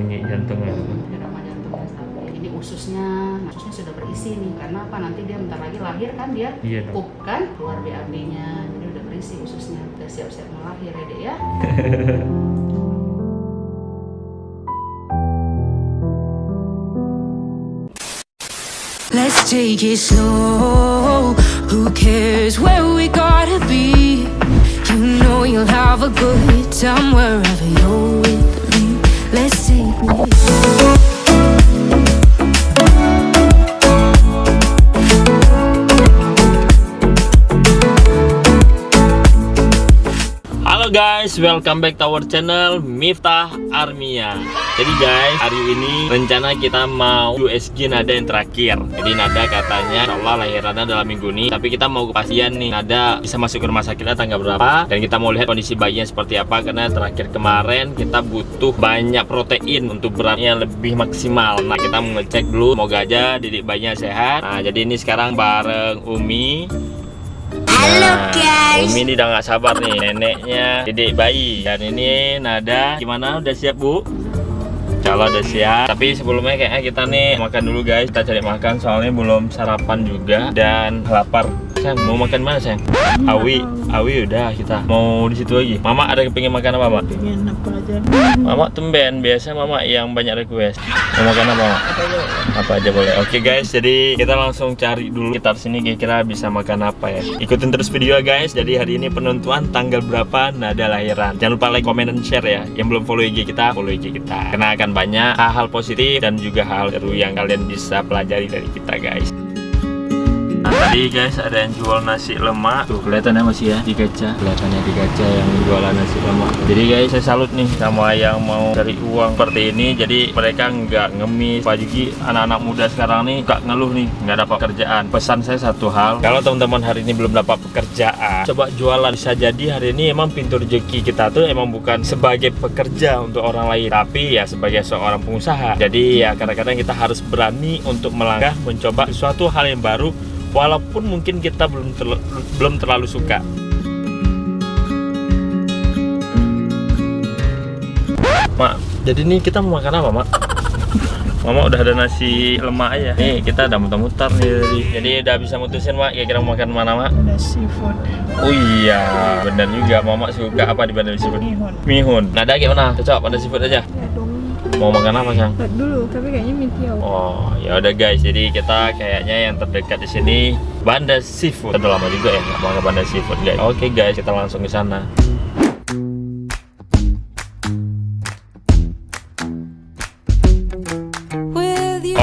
bunyi jantungnya. Irama jantungnya stabil. Ini ususnya sudah berisi nih, karena apa, nanti dia bentar lagi lahir kan, dia Iya, Dok. pup kan, keluar BAB-nya, jadi udah berisi ususnya, udah siap-siap mau lahir ya Dek ya. Let's take it slow. Who cares where we gotta be? You know you'll have a good time wherever you're with me. Let's take it slow. Halo guys, welcome back to our channel Miftah Armia. Jadi guys, hari ini rencana kita mau USG Nada yang terakhir. Jadi Nada katanya insya Allah lahirannya dalam minggu ini. Tapi kita mau kepastian nih, Nada bisa masuk ke rumah sakitnya tanggal berapa. Dan kita mau lihat kondisi bayinya seperti apa. Karena terakhir kemarin kita butuh banyak protein untuk beratnya lebih maksimal. Nah kita mau ngecek dulu, semoga aja didik bayinya sehat. Nah jadi ini sekarang bareng Umi. Halo guys. Umi ini udah gak sabar nih, neneknya didik bayi. Dan ini Nada, gimana? Udah siap Bu? Kalau udah siap. Tapi sebelumnya kayaknya kita nih makan dulu guys. Kita cari makan soalnya belum sarapan juga dan lapar. Sayang, mau makan mana sayang? Awi udah, kita mau di situ lagi. Mama ada kepingin makan apa Mak? Pengen apa aja? Mama tumben, biasa Mama yang banyak request. Mau makan apa Mak? Apa aja boleh. Oke guys, jadi kita langsung cari dulu kita sini kira-kira bisa makan apa ya. Ikutin terus video guys. Jadi hari ini penentuan tanggal berapa Nada lahiran. Jangan lupa like, comment, dan share ya. Yang belum follow IG kita, follow IG kita. Karena akan banyak hal-hal positif dan juga hal seru yang kalian bisa pelajari dari kita guys. Nah, tadi guys ada yang jual nasi lemak. Tuh kelihatannya masih ya di kaca. Kelihatannya di kaca yang jualan nasi lemak. Jadi guys saya salut nih sama yang mau cari uang seperti ini. Jadi mereka nggak ngemis. Apalagi anak-anak muda sekarang nih nggak ngeluh nih nggak dapat pekerjaan. Pesan saya satu hal, kalau teman-teman hari ini belum dapat pekerjaan, coba jualan. Bisa jadi hari ini emang pintu rezeki kita tuh emang bukan sebagai pekerja untuk orang lain, tapi ya sebagai seorang pengusaha. Jadi ya kadang-kadang kita harus berani untuk melangkah mencoba sesuatu hal yang baru. Walaupun mungkin kita belum terlalu suka. Mak, jadi nih kita mau makan apa Mak? Mama udah ada nasi lemak aja. Nih kita udah muter-muter nih. Jadi udah bisa mutusin Mak, kira-kira mau makan mana Mak? Ada seafood. Oh iya, benar juga. Mama suka apa di bandar seafood? Mihun. Nada gimana? Cocok pada seafood aja? Ya dong. Mau makan apa Sang? Dulu, tapi kayaknya mitiau. Oh, ya udah guys. Jadi kita kayaknya yang terdekat di sini Bandar Seafood. Udah lama juga ya nggak makan Bandar Seafood guys. Oke guys, kita langsung ke sana.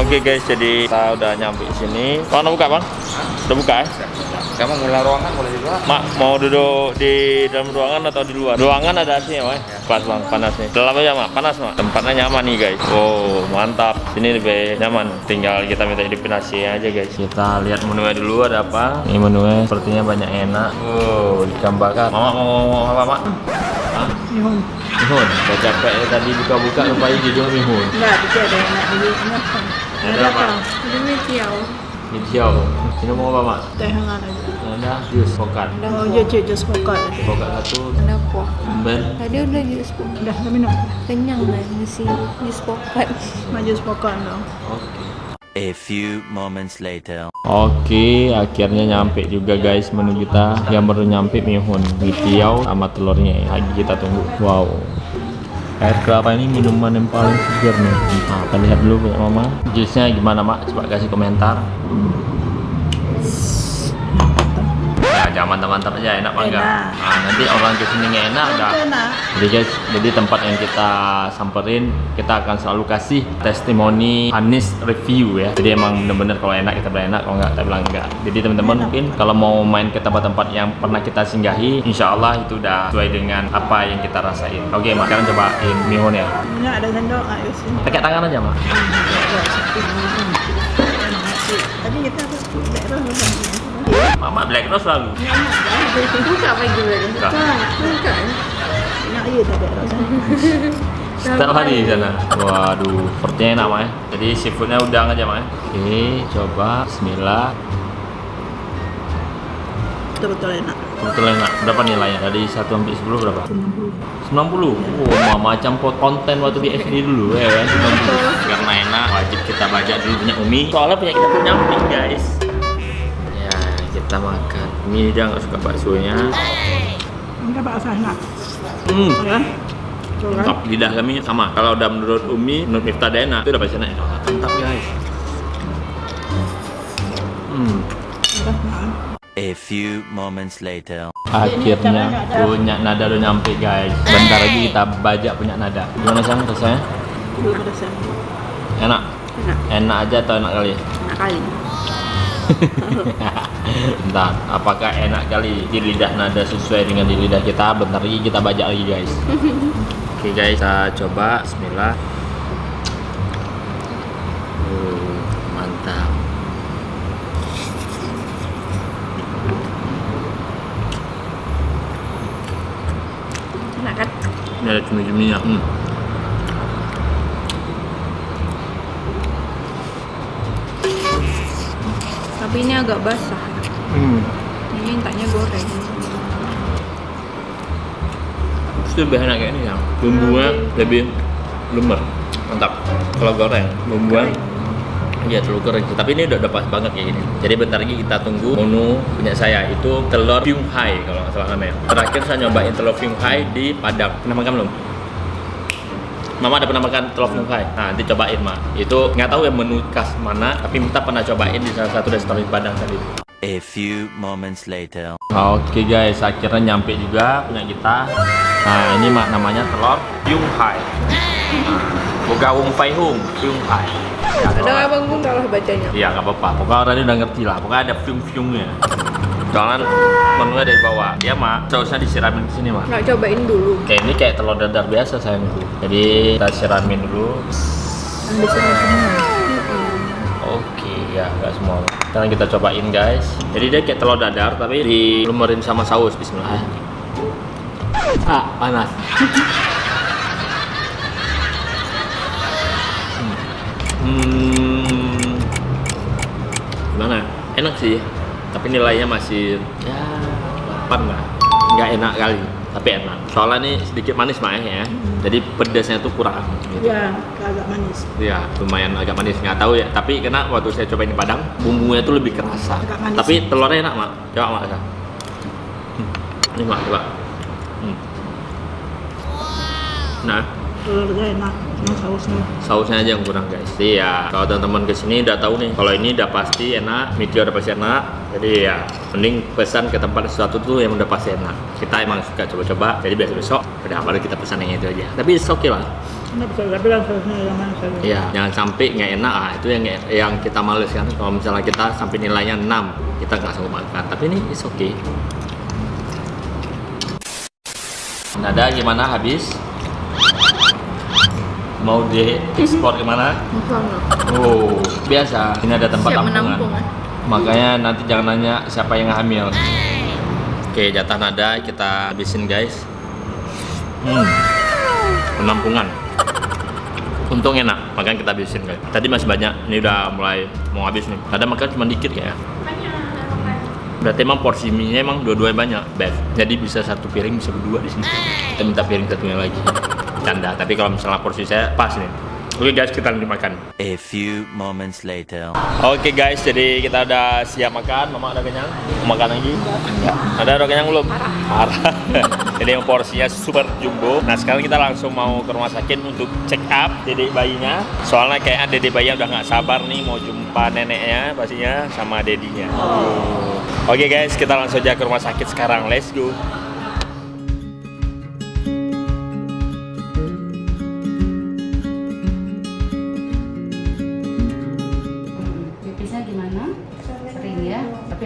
Oke guys, jadi kita udah nyampe di sini. Kau udah buka Bang? Udah buka ya? Kamu mulai ruangan boleh juga. Mak, mau duduk di dalam ruangan atau di luar? Ruangan ada AC ya, Mak? Pas Bang, panas nih. Dalam aja Mak, panas Mak. Tempatnya nyaman nih guys. Oh, mantap. Sini lebih nyaman. Tinggal kita minta hidupin AC aja guys. Kita lihat menunya dulu ada apa. Ini menunya sepertinya banyak enak. Oh, ikan bakar. Mama mau apa Mak? Hah? Mihun. Mihun. Saya capek ya tadi buka-buka rupanya judul mihun. Enggak, tapi ada enak dulu. Kenapa? Ada apa? Ada mitiau. Hijau. Ini mau apa Mak? Teh hangat aja. Ada jus pokat. Oh, jus pokat. Pokat satu. Ada kuah. Ben. Tadi udah jus pokat. Udah minum. Kenyang kan isi jus pokat. Mau jus pokat dong. Oke. A few moments later. Oke, akhirnya nyampe juga guys menu kita. Yang baru nyampe mihun, mitiau sama telurnya ya. Lagi kita tunggu. Wow. Air kelapa ini minuman yang paling segar nih. Nah, kita lihat dulu punya Mama. Jusnya gimana Mak? Coba kasih komentar. Ya, jangan mantap-mantap aja, enak apa enggak? Enak. Nah, nanti orang kesini nggak enak udah. Enak. Jadi guys, jadi tempat yang kita samperin, kita akan selalu kasih testimoni honest review ya. Jadi emang bener-bener kalau enak kita bilang enak, kalau enggak kita bilang enggak. Jadi teman-teman mungkin kalau mau main ke tempat-tempat yang pernah kita singgahi, insya Allah itu udah sesuai dengan apa yang kita rasain. Oke, Mak, sekarang cobain mihun ya. Enggak ada sendok, ayo sini. Pakai tangan aja Mak. Tadi kita harus daerah Mama black rose selalu. Buka apa gimana? Buka. Buka. Enak iya tak daerah sana. Setiap hari di sana. Waduh, sepertinya enak Mak ya. Jadi seafoodnya udang aja Mak ya. Oke, coba. Bismillah. Betul-betul enak. Betul enak. Berapa nilainya? Dari 1 sampai 10 berapa? 90. Oh, macam konten waktu di SD dulu ya kan. 90. Karena enak, wajib kita bajak dulu punya Umi. Soalnya punya kita punya Umi, guys. Ya, kita makan. Umi dia nggak suka baksonya. Enggak bakso enak. Ya. Mantap, lidah kami sama. Kalau udah menurut Umi, menurut Miftah dia enak, itu udah pasti enak. Mantap, guys. A few moments later. Akhirnya punya nada udah nyampe, guys. Bentar lagi kita bajak punya nada. Gimana Sang rasanya? Belum ada sen. Enak? Enak aja atau enak kali? Enak kali. Bentar, apakah enak kali di lidah nada sesuai dengan di lidah kita? Bentar lagi kita bajak lagi, guys. Oke guys, kita coba. Bismillah. Mantap. Enak kan? Ini ada cumi-cuminya. Tapi ini agak basah. Ini mintanya goreng. Itu lebih enak kayak ini ya. Bumbunya lebih lumer. Mantap. Kalau goreng, bumbunya iya telur goreng. Tapi ini udah pas banget kayak gini. Jadi bentar lagi kita tunggu menu punya saya. Itu telur Fyung Hai kalau nggak salah namanya. Terakhir saya nyobain telur Fyung Hai di Padang. Pernah makan belum? Mama ada pernah makan telur Fyung Hai? Nah, nanti cobain, Mak. Itu nggak tahu ya menu khas mana, tapi Minta pernah cobain di salah satu restoran di Padang tadi. A few moments later. Oke guys, akhirnya nyampe juga punya kita. Nah, ini Mak namanya telur Fyung Hai. Bukan Wong Fai Hung, Fyung Hai. Ya, Kadang abang pun salah bacanya. iya, nggak apa-apa. Pokoknya orang ini udah ngerti lah. Pokoknya ada Fyung-Fyungnya. Jangan menunya dari bawah. Dia Mak, sausnya disiramin ke sini, Mak. Nggak cobain dulu. Kayak ini kayak telur dadar biasa sayangku. Jadi kita siramin dulu. Ambil semua. Oke, ya nggak semua. Sekarang kita cobain guys. Jadi dia kayak telur dadar tapi dilumerin sama saus. Bismillah. Panas. Gimana? Enak sih. Tapi nilainya masih ya 8 lah. Nggak enak kali. Tapi enak. Soalnya ini sedikit manis Mak ya. Jadi pedasnya tuh kurang. Gitu. Ya, agak manis. Iya, lumayan agak manis, nggak tahu ya. Tapi karena waktu saya cobain di Padang, bumbunya tuh lebih kerasa. Agak manis. Tapi telurnya enak, Mak. Coba Mak. Ini Mak, coba. Nah, Telurnya enak, cuma sausnya. sausnya aja yang kurang guys. Iya, kalau teman-teman kesini udah tahu nih, kalau ini udah pasti enak, video udah pasti enak. Jadi ya, mending pesan ke tempat sesuatu tuh yang udah pasti enak. Kita emang suka coba-coba, jadi besok udah baru kita pesan yang itu aja. Tapi it's okay lah. Enak bisa, tapi kan sausnya yang mana sausnya. Iya, jangan sampai nggak enak. Itu yang kita males kan. Kalau misalnya kita sampai nilainya 6, kita nggak sanggup makan. Tapi ini it's okay. Nada gimana habis? Mau diekspor kemana? Oh, biasa. Ini ada tempat Siap tampungan. menampung, Makanya nanti jangan nanya siapa yang hamil. Oke, jatah nada kita habisin guys. Penampungan. Untung enak, makanya kita habisin guys. Tadi masih banyak, ini udah mulai mau habis nih. Nada makan cuma dikit ya. Berarti emang porsi mie-nya emang dua-duanya banyak, Beth. Jadi bisa satu piring bisa berdua di sini. Kita minta piring satunya lagi. Canda, tapi kalau misalnya porsi saya pas nih. Oke guys, kita lanjut makan. A few moments later. Oke guys, jadi kita udah siap makan. Mama udah kenyang? Mau makan lagi? Enggak. Ada udah kenyang belum? Parah. Jadi yang porsinya super jumbo. Nah sekarang kita langsung mau ke rumah sakit untuk check up dedek bayinya. Soalnya kayak dedek bayinya udah nggak sabar nih mau jumpa neneknya pastinya sama dedinya. Oke guys, kita langsung aja ke rumah sakit sekarang. Let's go.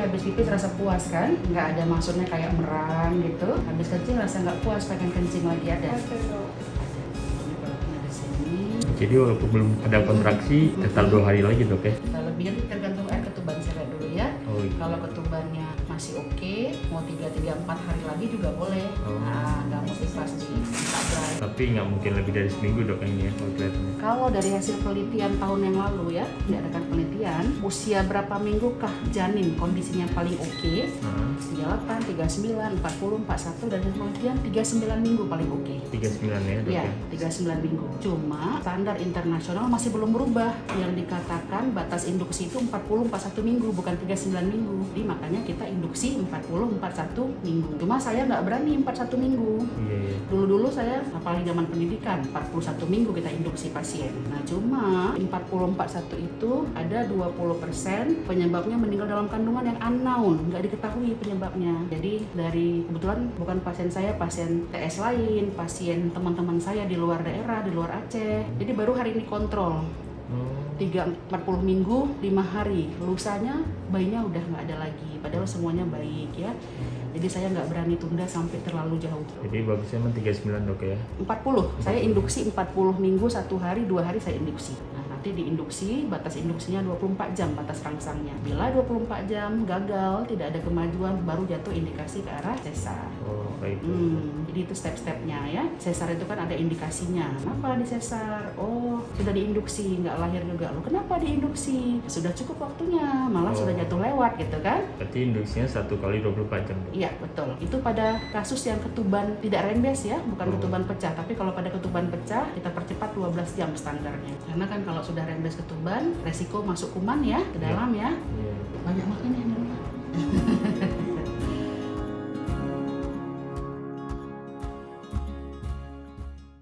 Habis pipis rasa puas kan, nggak ada maksudnya kayak merang gitu. Habis kencing rasa nggak puas, pengen kencing lagi ada. Jadi walaupun belum ada kontraksi, tetap 2 hari lagi dok ya? Lebih tergantung air ketuban saya dulu ya. Oh, iya. Kalau ketubannya masih oke, mau 3-4 hari lagi juga boleh. Nah, nggak mesti pas di 14. Tapi nggak mungkin lebih dari seminggu dok ini ya kalau kelihatannya. Kalau dari hasil penelitian tahun yang lalu ya, diadakan penelitian, usia berapa minggu kah janin kondisinya paling oke? 38, 39, 40, 41, dan kemudian 39 minggu paling oke. 39 ya dok Iya, ya? 39 minggu. Cuma standar internasional masih belum berubah. Yang dikatakan batas induksi itu 40-41 minggu, bukan 39 minggu. Jadi makanya kita induksi 40-41 minggu. Cuma saya nggak berani 41 minggu. Iya. Dulu-dulu saya, apalagi zaman pendidikan, 41 minggu kita induksi pasien. Nah cuma 40-41 itu ada 20% penyebabnya meninggal dalam kandungan yang unknown, nggak diketahui penyebabnya. Jadi dari, kebetulan bukan pasien saya, pasien TS lain, pasien teman-teman saya di luar daerah, di luar Aceh. Jadi baru hari ini kontrol. 40 minggu, 5 hari. Lusanya bayinya udah nggak ada lagi. Padahal semuanya baik ya. Jadi saya nggak berani tunda sampai terlalu jauh. Jadi bagusnya emang 39 dok ya? 40. Saya induksi 40 minggu, 1 hari, 2 hari saya induksi. Nah, nanti diinduksi, batas induksinya 24 jam batas rangsangnya. Bila 24 jam gagal, tidak ada kemajuan, baru jatuh indikasi ke arah sesar. Oh baik. Jadi itu step-stepnya ya. Sesar itu kan ada indikasinya. Kenapa di sesar? Oh, sudah diinduksi, nggak lahir juga. Loh, kenapa diinduksi? Sudah cukup waktunya, malah sudah jatuh lewat gitu kan. Berarti induksinya 1 kali 24 jam dok? Iya, betul. Itu pada kasus yang ketuban tidak rembes ya, bukan ketuban pecah. Tapi kalau pada ketuban pecah, kita percepat 12 jam standarnya. Karena kan kalau sudah rembes ketuban, resiko masuk kuman ya, ke dalam ya. Iya. Banyak makan ya di rumah.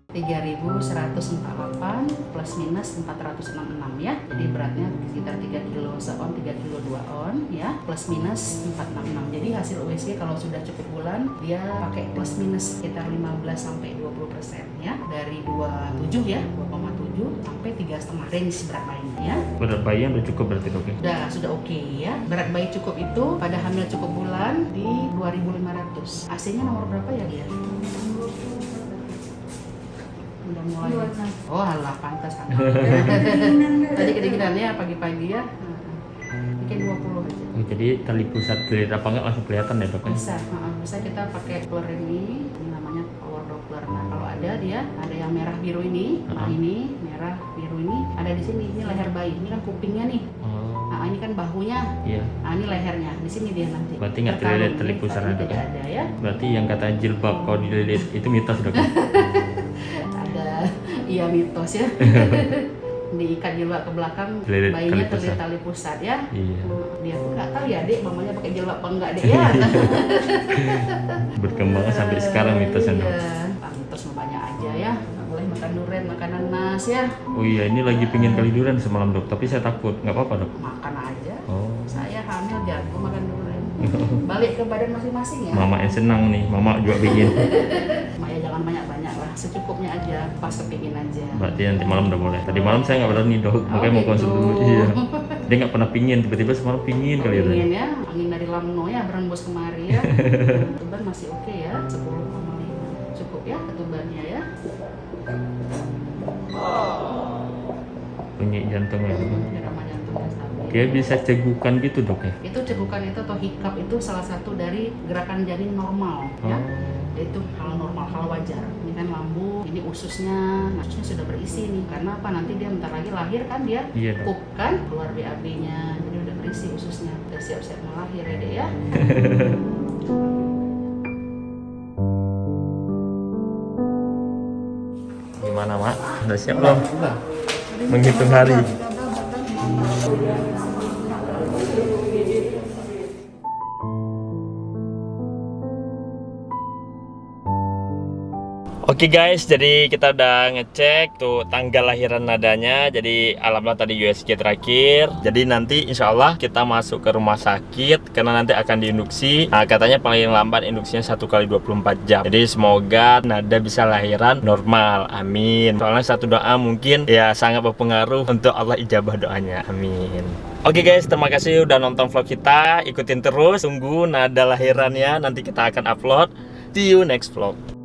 3.148 plus minus 466 ya. Jadi beratnya sekitar 3 kilo se-on, 3 kilo 2 on ya, plus minus 466. Jadi hasil USG kalau sudah cukup bulan, dia pakai plus minus sekitar 15-20% ya. Dari 27 ya, 2,7 sampai 3,5 range berat bayinya ya. Berat bayi yang udah cukup berarti dok ya? Sudah oke ya. Berat bayi cukup itu pada hamil cukup bulan di 2.500. AC-nya nomor berapa ya dia? Udah mulai. Oh alah, pantas kan. Tadi kedinginan ya pagi-pagi ya. Bikin 20 aja. Oh, jadi tali pusat dilihat apa enggak langsung kelihatan ya dok ya? Bisa kita pakai Doppler ini namanya power Doppler. Nah kalau ada dia, ada yang merah biru ini, nah ini merah biru ini ada di sini. Ini leher bayi, ini kan kupingnya nih. Nah ini kan bahunya. Iya. Nah ini lehernya, di sini dia nanti. Berarti nggak dililit tali pusarnya dok ya? Ada ya. Berarti yang kata jilbab kalau dililit itu mitos dok ya? Iya mitos ya. Diikat jilbab ke belakang, Dililit bayinya tali pusat. terlilit tali pusat ya. Iya. Dia pun nggak tahu ya dek, mamanya pakai jilbab apa enggak dek ya. Berkembang sampai sekarang mitosnya dok. Iya, mitos mah banyak aja ya. Nggak boleh makan durian, makan nanas ya. Oh iya, ini lagi pingin kali durian semalam dok, tapi saya takut. Nggak apa-apa dok? Makan aja. Oh. Saya hamil jago makan durian. Balik ke badan masing-masing ya. Mama yang senang nih, mama juga pingin. Mak ya jangan banyak-banyak lah, secukupnya aja, pas kepingin aja. Berarti nanti malam udah boleh. Tadi malam saya nggak berani dok, makanya mau gitu. konsul dulu. Iya. Dia nggak pernah pingin, tiba-tiba semalam pingin kali ya. Pingin ya, angin dari Lamno ya, berembus kemari ya. Ketuban masih oke ya, 10,5. Cukup ya ketubannya ya. Bunyi jantungnya. Irama jantungnya stabil. Dia bisa cegukan gitu dok ya? Itu cegukan itu atau hikap itu salah satu dari gerakan janin normal ya. Itu hal normal, hal wajar. Ini kan lambung, ini ususnya sudah berisi nih. Karena apa? Nanti dia bentar lagi lahir kan dia Iya, pup kan, keluar BAB-nya. Jadi udah berisi ususnya, udah siap-siap mau lahir ya dek ya. Gimana mak? Udah siap belum? Menghitung hari. Oke guys, jadi kita udah ngecek tuh tanggal lahiran nadanya. Jadi alhamdulillah tadi USG terakhir. Jadi nanti insya Allah kita masuk ke rumah sakit karena nanti akan diinduksi. Nah, katanya paling lambat induksinya 1 kali 24 jam. Jadi semoga nada bisa lahiran normal, amin. Soalnya satu doa mungkin ya sangat berpengaruh untuk Allah ijabah doanya, amin. Oke guys, terima kasih udah nonton vlog kita. Ikutin terus, tunggu nada lahirannya, nanti kita akan upload. See you next vlog.